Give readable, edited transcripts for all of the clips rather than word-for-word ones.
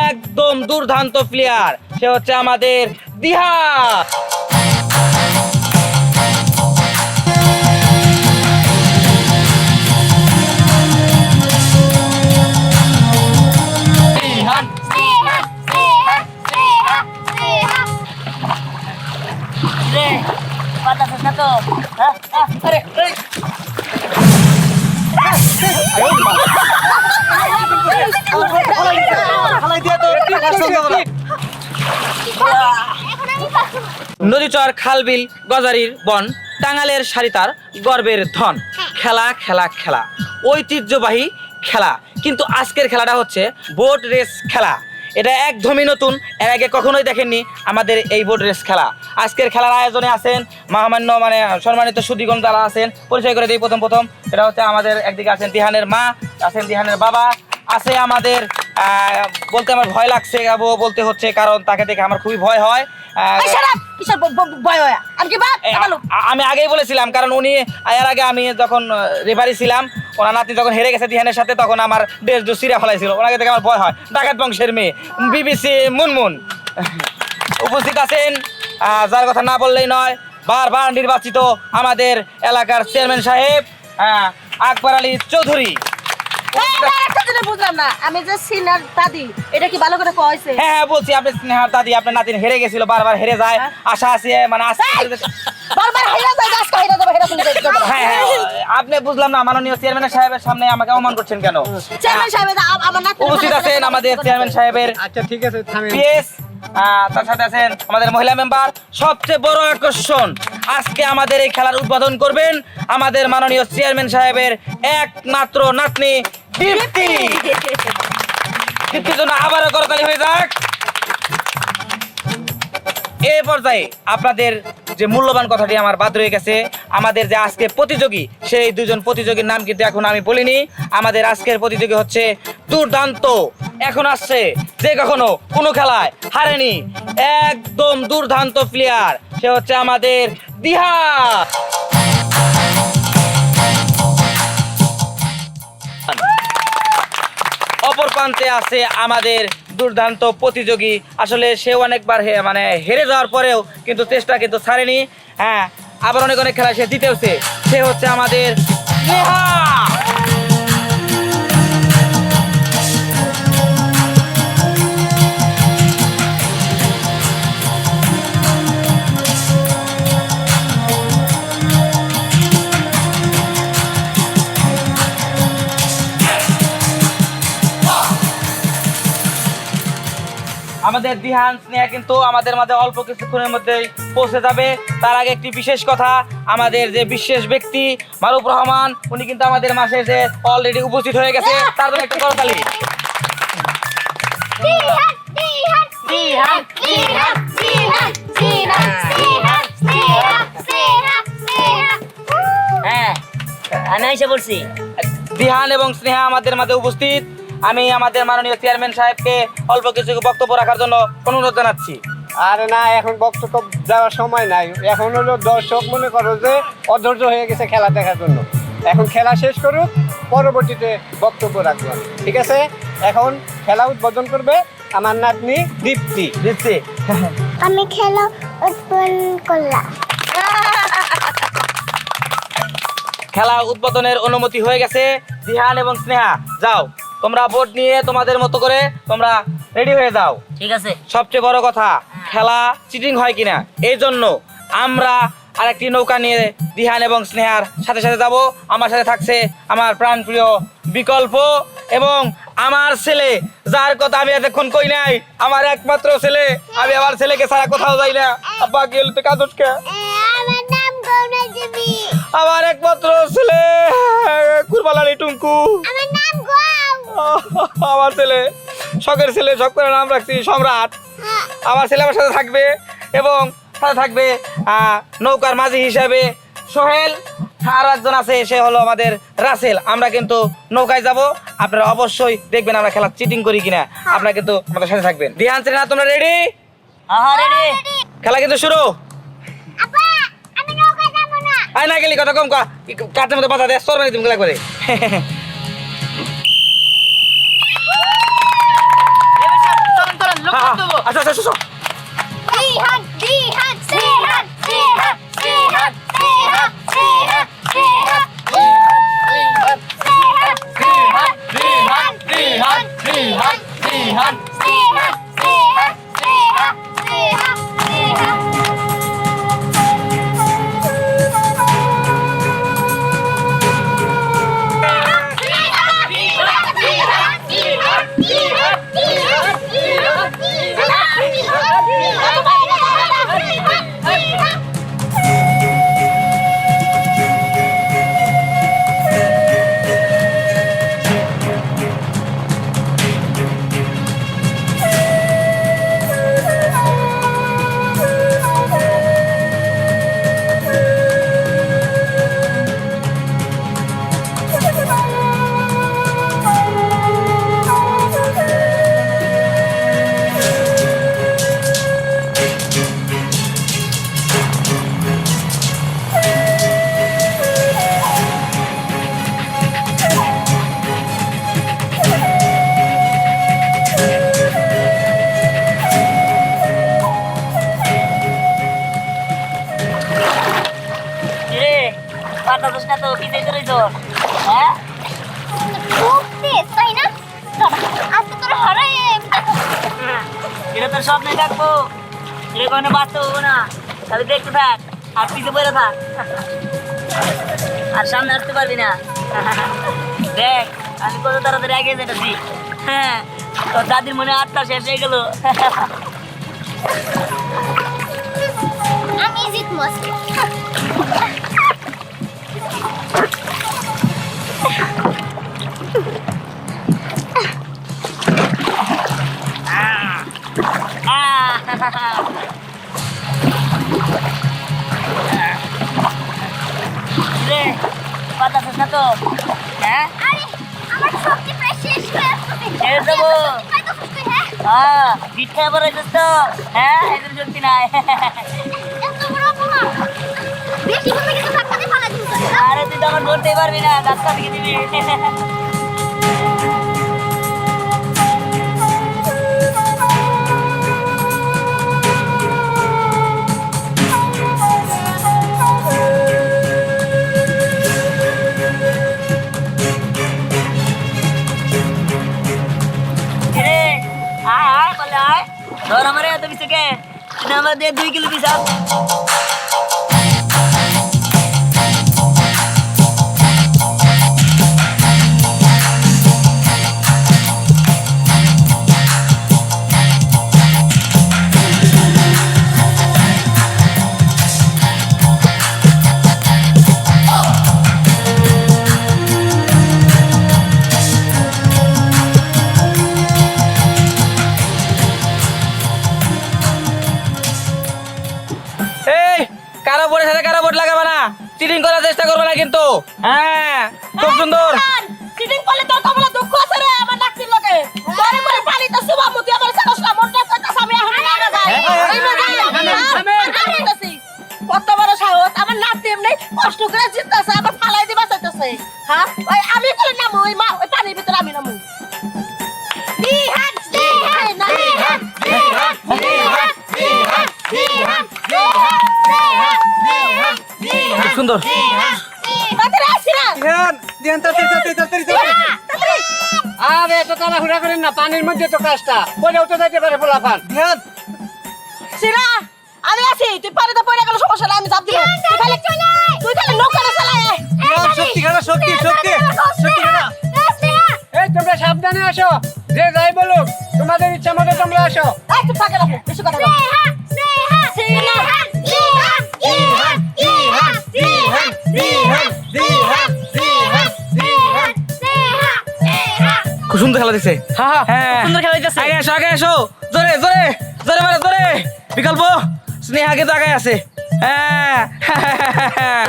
একদম দুর্দান্ত প্লেয়ার, সে হচ্ছে আমাদের দিহা। নদীচর, খালবিল, গজারির বন, টাঙ্গালের সারিতার গর্বের ধন। খেলা খেলা খেলা, ঐতিহ্যবাহী খেলা। কিন্তু আজকের খেলাটা হচ্ছে বোট রেস খেলা। এটা একদমই নতুন, এর আগে কখনোই দেখেননি আমাদের এই বোট রেস খেলা। আজকের খেলার আয়োজনে আছেন মহামান্য সম্মানিত সুধীগণ যারা আছেন, পরিচয় করে দিই প্রথম। এটা হচ্ছে আমাদের একদিকে আছেন দিহানের মা, আছেন দিহানের বাবা, আছে আমাদের বলতে আমার ভয় লাগছে বলতে হচ্ছে, কারণ তাকে দেখে আমার খুবই ভয় হয়। আমি আগেই বলেছিলাম, কারণ উনি এর আগে আমি যখন রেফারি ছিলাম, ওনার নাতি যখন হেরে গেছে দিহানের সাথে, তখন আমার ড্রেস সিরা ফেলাইছিল। ওনাকে দেখে আমার ভয় হয়। ডাকাত বংশের মেয়ে বিবিসি মুনমুন উপস্থিত আছেন, যার কথা না বললেই নয়, বারবার নির্বাচিত আমাদের এলাকার চেয়ারম্যান সাহেব আকবর আলী চৌধুরী। বুঝলাম না, আমি যে সিনার দাদি, এটা কি ভালো করে কইছে? হ্যাঁ বলছি, আপনি স্নেহার দাদি, আপনার নাতিন হেরে গেছিল, বারবার হেরে যায়, আশা আছে বারবার হেরে যায়, গাছ হেরে যাবে, হেরে চলে যাবে। হ্যাঁ, আপনি বুঝলাম না, মাননীয় চেয়ারম্যান সাহেবের সামনে আমাকে অপমান করছেন কেন? চেয়ারম্যান সাহেব আমার নাতি উপস্থিত আছেন আমাদের চেয়ারম্যান সাহেবের আচ্ছা ঠিক আছে, পিএস, তার সাথে আছেন আমাদের মহিলা মেম্বার। সবচেয়ে বড় আকর্ষণ, আজকে আমাদের এই খেলার উদ্বোধন করবেন আমাদের মাননীয় চেয়ারম্যান সাহেবের একমাত্র নাতনি দীপ্তি। দীপ্তির জন্য আবারও করতালি হয়ে যাক। এই পর্যায়ে আপনাদের যে মূল্যবান কথাটি আমার বাদ রয়ে গেছে, আমাদের যে আজকে প্রতিযোগী, সেই দুজন প্রতিযোগীর নাম কিন্তু এখন আমি বলিনি। আমাদের আজকের প্রতিযোগী হচ্ছে দুর্দান্ত, এখন আসছে যে কখনো কোনো খেলায় হারেনি, একদম দুর্দান্ত প্লেয়ার, সে হচ্ছে আমাদের দিহা। অপর প্রান্তে আছে আমাদের দুর্দান্ত প্রতিযোগী, আসলে সে অনেকবার হেরে যাওয়ার পরেও কিন্তু চেষ্টা কিন্তু ছাড়েনি। হ্যাঁ, আবার অনেক খেলা সে জিতেওছে, সে হচ্ছে আমাদের নেহা। আমাদের দিহান স্নেহা কিন্তু আমাদের মাঝে অল্প কিছুক্ষণের মধ্যেই পৌঁছে যাবে। তার আগে একটি বিশেষ কথা, আমাদের যে বিশেষ ব্যক্তি মারুফ রহমান, উনি কিন্তু আমাদের মাঝে যে অলরেডি উপস্থিত হয়ে গেছে, তার জন্য একটু করতালি। হ্যাঁ, আমি এসে বলছি। দিহান এবং স্নেহা আমাদের মাঝে উপস্থিত। আমি আমাদের মাননীয় চেয়ারম্যান সাহেবকে অল্প কিছু বক্তব্য রাখার জন্য অনুরোধ জানাচ্ছি। আরে না, এখন বক্তব্য দেওয়ার সময় নাই। এখন হলো দর্শক মনে করো যে অধৈর্য হয়ে গেছে খেলা দেখার জন্য। এখন খেলা শেষ করুক, পরবর্তীতে বক্তব্য রাখবো, ঠিক আছে? এখন খেলা উদ্বোধন করবে আমার নাতনি দীপ্তি। দিচ্ছি, আমি খেলা উদ্বোধন করলাম। খেলা উদ্বোধনের অনুমতি হয়ে গেছে। দিহান এবং স্নেহা, যাও তোমরা বোর্ড নিয়ে তোমাদের মতো করে তোমরা রেডি হয়ে যাও। ঠিক আছে। সবচেয়ে বড় কথা, খেলা চিটিং হয় কিনা, এই জন্য আমরা আরেকটি নৌকা নিয়ে দিহান এবং স্নেহার সাথে সাথে যাব। আমার সাথে থাকছে আমার প্রাণপ্রিয় বিকল্প এবং আমার ছেলে, যার কথা আমি এতক্ষণ কই নাই, আমার একমাত্র ছেলে। আমি আমার ছেলেকে ছাড়া কোথাও যাই না। আব্বা গেল তো কাদুসকে, আমার নাম গৌরা দেবী। আমার একমাত্র ছেলে কুরবালানি টুঙ্কু, আমার নাম গোয়াও। আমার ছেলে, শখের ছেলে, শখ করে নাম রাখছি সম্রাট। আমার ছেলে আমার সাথে থাকবে এবং সাথে থাকবে নৌকার মাঝি হিসাবে সোহেল, আর একজন আছে, সে হলো আমাদের রাসেল। আমরা কিন্তু নৌকায় যাব, আপনারা অবশ্যই দেখবেন আমরা খেলা চিটিং করি কিনা। আপনারা কিন্তু আমাদের সাথে থাকবেন। দিহান না, তোমরা রেডি? হ্যাঁ রেডি। খেলা কিন্তু শুরু। আপা, আমি নৌকা যাব না। আয় না গেলি কথা কম, কাটের মধ্যে বাধা দেয়, সর মারি তুমি খেলা করে। আচ্ছা আচ্ছা আচ্ছা Dihan, dihan, dihan, dihan, dihan, dihan, dihan, dihan, স্বপ্নে থাকবো কোনো বাঁচতে হবো না তাহলে দেখতে থাক আর পিছিয়ে পড়ে থাক আর সামনে আসতে পারবি না দেখ আমি কত তাড়াতাড়ি এগিয়ে যেতেছি হ্যাঁ তোর দাদির মনে আত্মা শেষ হয়ে গেল আমি জিতবো রে বাতাস না তো হ্যাঁ আরে আমার শক্তি প্রায় শেষ হয়ে আসছে ছেড়ে দেবো হ্যাঁ পিঠ খেয়ে পড়ে তো হ্যাঁ এদের শক্তি নাই এত বড় অপমান বেশি করে কিন্তু ধাক্কা দিয়ে ফালা দিতে আরে তুই তো আমার ধরতেই পারবি না রাস্তা দিকে দিবি ধর আমার এত পিছকে আমার দিয়ে 2 কিলো পিছা কারো বোর্ডের সাথে কারো বোর্ড লাগাবে না চিটিং করার চেষ্টা করবে না কিন্তু হ্যাঁ খুব সুন্দর চিটিং করলে তোর কমলা দুঃখ আছে রে আমার নাকটির লগে তোরে করে পানি তো সুবা মুতি আমার সাহসটা মনটা কইতাছ আমি এখন না যাই আমি যাই কত বড় সাহস আমার নাতি এমনি কষ্ট করে জিততাছে আবার ফালাই দিবা চাইতাছে হ্যাঁ ওই আমি করে নামু ওই মা ওই পানির ভিতরে আমি নামু দিহান দিহান দিহান দিহান দিহান দিহান দিহান খুব সুন্দর আরে এত তাড়াহুড়া করেন না পানির মধ্যে তো কাজটা পরে উঠে যাইতে পারে পোলাপান সিরা আমি আছি তুই পানিতে পড়ে গেল সমস্যা নাই আমি যাব দিব তুই খালি নৌকাটা চালায় সত্যি খেলা সত্যি সত্যি সত্যি খেলা এই তোমরা সাবধানে আসো যে যাই বলুক তোমাদের ইচ্ছা মতো তোমরা আসো এই তুই ফাঁকে রাখো বেশি কথা বল খুব সুন্দর খেলা দিছে হ্যাঁ সুন্দর খেলা দিতেছে আগে এসো জোরে জোরে জোরে মারো জোরে বিকল্প স্নেহা আগে তো আগে আছে হ্যাঁ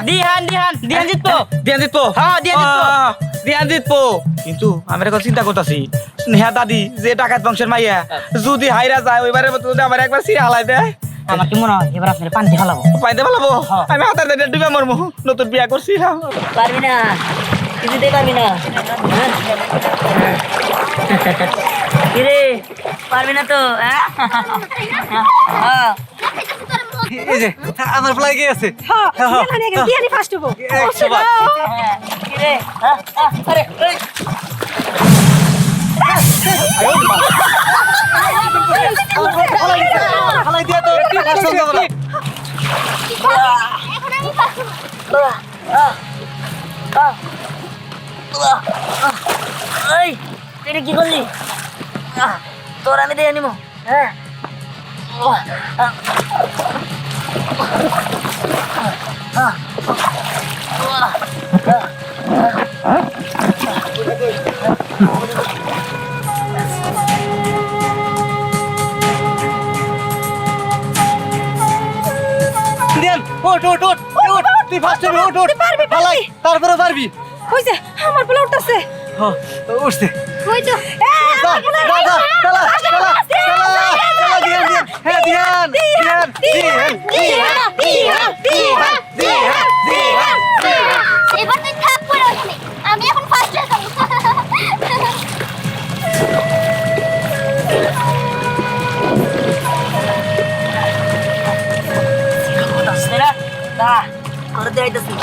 দিহান দিহান দিহান জিতবো দিয়ান জিতবো হ্যাঁ, দিয়ান জিতবো কিন্তু আমি এখন চিন্তা করতেছি স্নেহা দাদি যে ডাকাত বংশের মাইয়া যদি হাইরা যায় ওইবারের মতো যদি আমার একবার সিরা হালাই দেয় আমার কি মনে হয় এবার আপনার পানি ফেলাবো পাইতে পারবো আমি হাতার দিয়ে ডুবে মরবো নতুন বিয়া করছিলাম পারবি না কিছুতেই পারবি না কিরে পারবি না তো হ্যাঁ এই যে আমার ফ্লাই গিয়ে আছে দিহানি ফার্স্ট হবো কিরে আরে এই ফ্লাই দিয়া তো কাস্টম দেব না এখন আমি পারবো এই তুই কি করলি তোর আমি দিয়ে নিব হ্যাঁ দিয়ান ওট ওট ওট ওট তুই ফার্স্ট হবে ওট ওট ফ্লাই তারপরে পারবি কইছে আমার বলে উঠতাছে হ্যাঁ উঠছে ওই তো দাদা চলা চলা চলা দিয়ান দিয়ান হ্যাঁ দিয়ান দিয়ান দিয়ান দিয়ান এবার তুই থাক পড়ে ওখানে আমি এখন ফার্স্ট হয়ে যাবো সেরা দা করে দিয়ে আইতাছি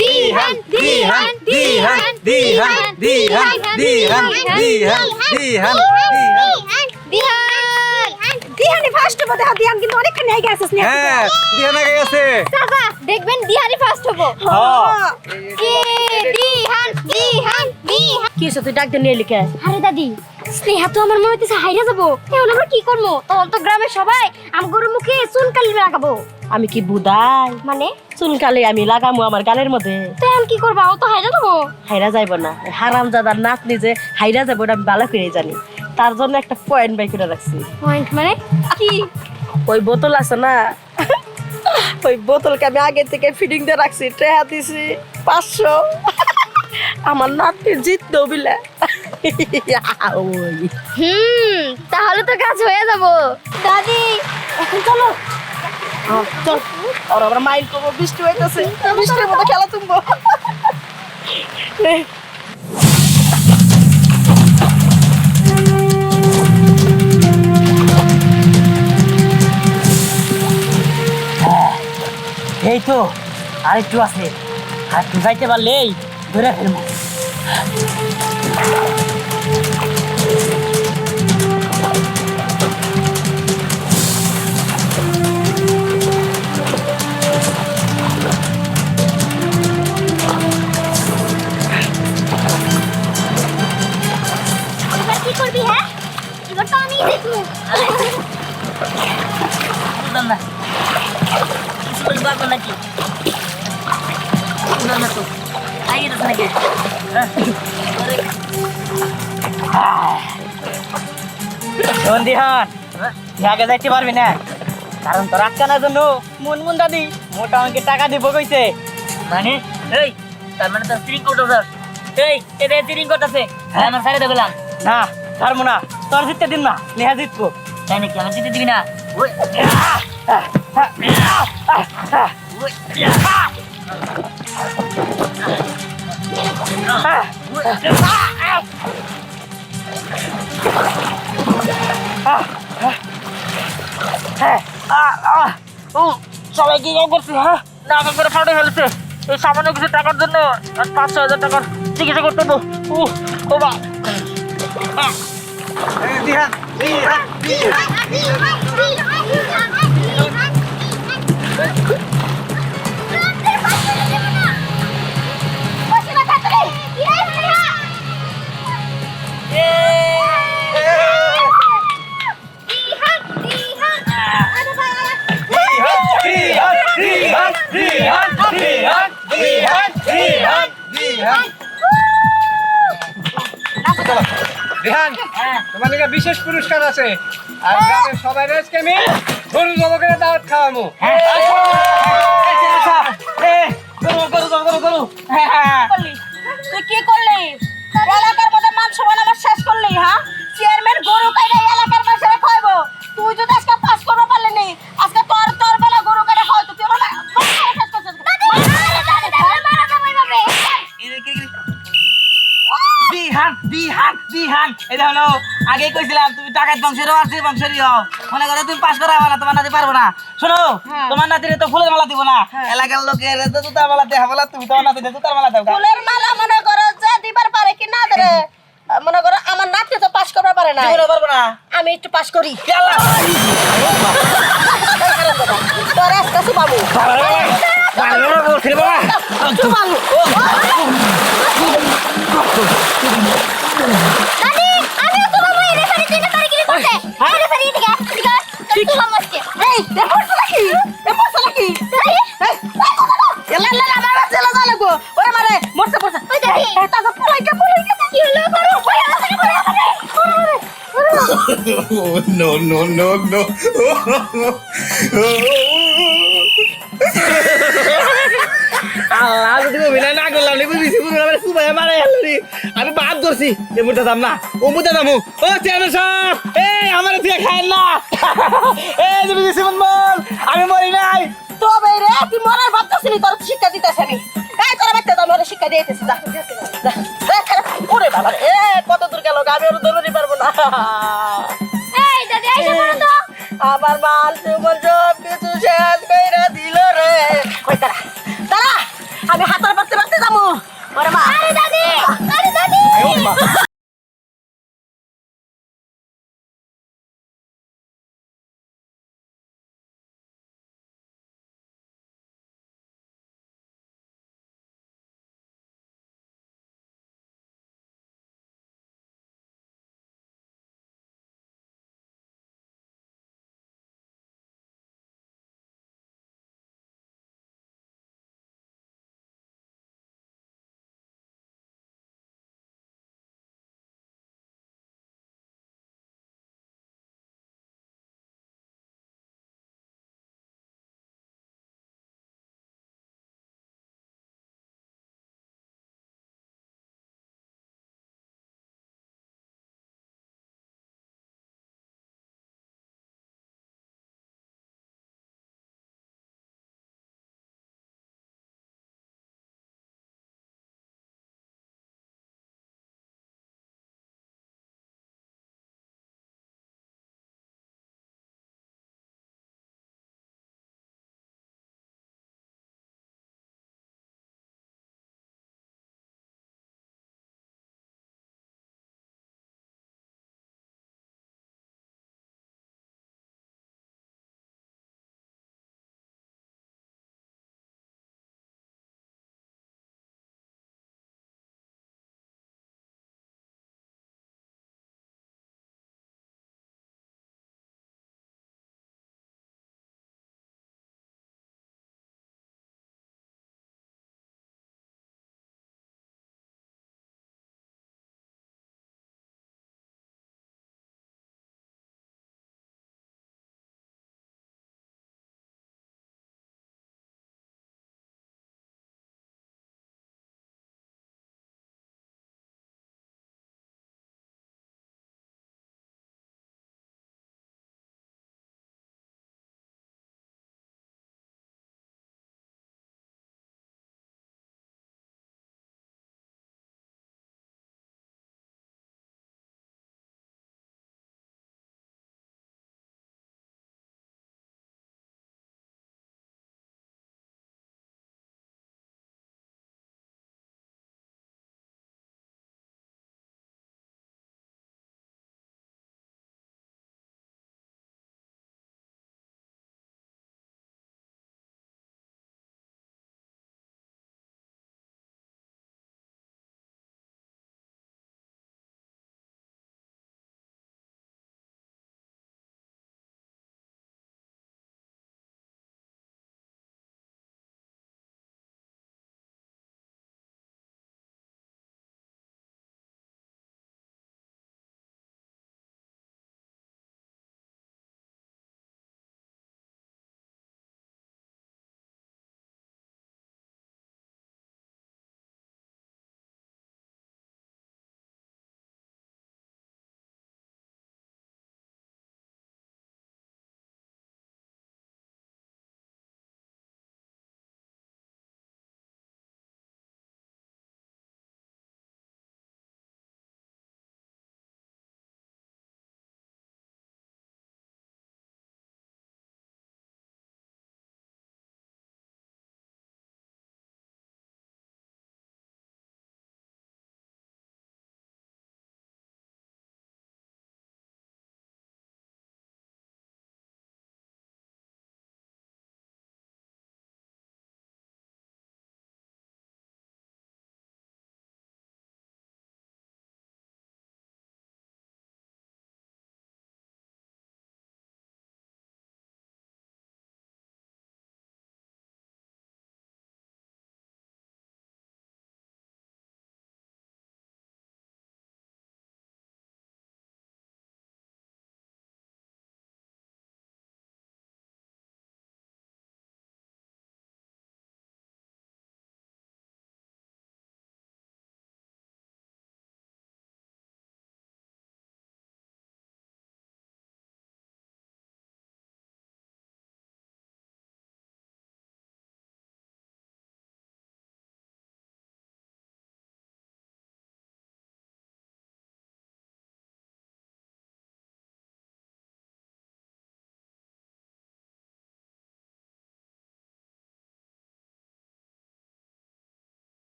দিহান দিহান দিহান দিহান দিহান দিহান দিহান দিহান দিহানি ফার্স্ট হবো দেখো দিহান কিন্তু অনেকখানি আগে আসিস না হ্যাঁ দিহান আগে গেছে চাচা দেখবেন দিহানি ফার্স্ট হবো কি দিহান দিহান দিহান কি হইছে তুই ডাক দিয়ে নিয়ে লিখে আরে দাদি স্নেহা তো আমার মনে হইতেছে হাইরা যাবো এখন আমরা কি করবো তখন তো গ্রামের সবাই আম গরুর মুখে চুনকালি লাগাবো আমি কি বুদাই মানে চুনকালি আমি লাগামু আমার গালের মধ্যে তো এখন কি করবা ও তো হাইরা যাবো হাইরা যাইব না হারামজাদার নাতনি যে হাইরা যাবো এটা আমি ভালো করে জানি তার জন্য একটা পয়েন্ট বাই করে রাখছি পয়েন্ট মানে কি ওই বোতল আছে না ওই বোতলকে আমি আগে থেকে ফিটিং দিয়ে রাখছি ট্রেহা দিছি 500 আমার নাতনি জিততো বিলে ওই তাহলে তো কাজ হয়ে যাবো দাদি এখন চলো চল আর আমরা মাইন্ড করবো বৃষ্টি হইতেছে বৃষ্টির মতো খেলা তুমবো এই তো আরেকটু আছে আর একটু যাইতে পারলেই ধরে ফেলবো এবার কি করবি হ্যাঁ এবার তো আমি দেখবো বুঝলাম না কিছু করতে পারবো নাকি বুঝলাম না তো আগে গেছে নাকি শোন দিহান তুই আগে যাইতে পারবি না কারণ তোর আটকানোর জন্য মুনমুন দাদি মোটা অঙ্কের টাকা দিব কইছে মানে এই তার মানে তোর চিরিং কোট আছে এই এতে চিরিং কোট আছে হ্যাঁ আমার সাইডে দেখলাম না পারবো না তোর জিততে দিন না নেহা জিতবো তাই নাকি আমার জিতে দিবি না ওই সবাই কি করছি হ্যাঁ না করে ফাটে ফেলছে এই সামান্য কিছু টাকার জন্য 500,000 টাকার চিকিৎসা করতে তো ও বা দিহান দিহান দিহান দিহান তোমার নাকি বিশেষ পুরস্কার আছে আর গ্রামের সবাই আজকে আমি গরু জব করে দাওয়াত খাওয়ামু তুই কি করলি এলাকার মধ্যে মান সম্মান আমার শেষ করলি হ্যাঁ চেয়ারম্যান গরু কাইরা এই এলাকার মানুষেরা খাইবো তুই যদি আজকে পাস করতে পারলি নি আজকে তোর বেলা গরু কাইরা খাওয়াইতো তুই আমার শেষ করছিস বিহান এটা হলো আগেই কইছিলাম তুমি টাকার বংশেরও আছে বংশেরই হও মনে করো তুমি পাস করা না তোমার নাতি পারবো না শোনো তোমার নাতিরে তো ফুলের মালা দিব না এলাকার লোকের তো জুতার মালা দেয়া বলা তুমি তোমার নাতিরে জুতার মালা দাও ফুলের মালা মনে করো যে দিবার পারে কি না ধরে মনে করো আমার নাতি তো পাস করতে পারে না জীবনে পারবো না আমি একটু পাস করি আল্লাহ তোর কাছে বাবু বলছি বাবা বাবু দাদি আমিও তো বাবা এই রেফারি দিনে তারিখ কি করতে এই রেফারি দিগা দিগা তুই বাবা আজকে এই দেখো কি এ মশলা কি এই এলা লা আমার চলে যা লাগো ওরে মারে মরছে পড়ছে ওই দেখি তাজা পলাইকা কি হলো করো no, no, no, no. আল্লাহ যদি অভিনয় না করলাম নি বুঝিছি পুরো আমার সুবাই মারে হলি আমি বাদ ধরছি এ মুটা দাম না ও মুটা দামু ও চেয়ারম্যান সাহেব এই আমার দিয়ে খায় না এই তুমি সিমন বল আমি মরি নাই তবে রে তুই মরার ভাবতেছিলি তোর শিক্ষা দিতেছে আমি এই তোর বাচ্চা তো আমার শিক্ষা দিতেছি যা ওরে বাবা এ কত দূর গেল আমি আর দৌড়তে পারবো না এই দাদি আইসা পড়ো তো আমার মাল তোমার সব কিছু শেষ কইরা দিল রে কই তারা তারা আমি হাতের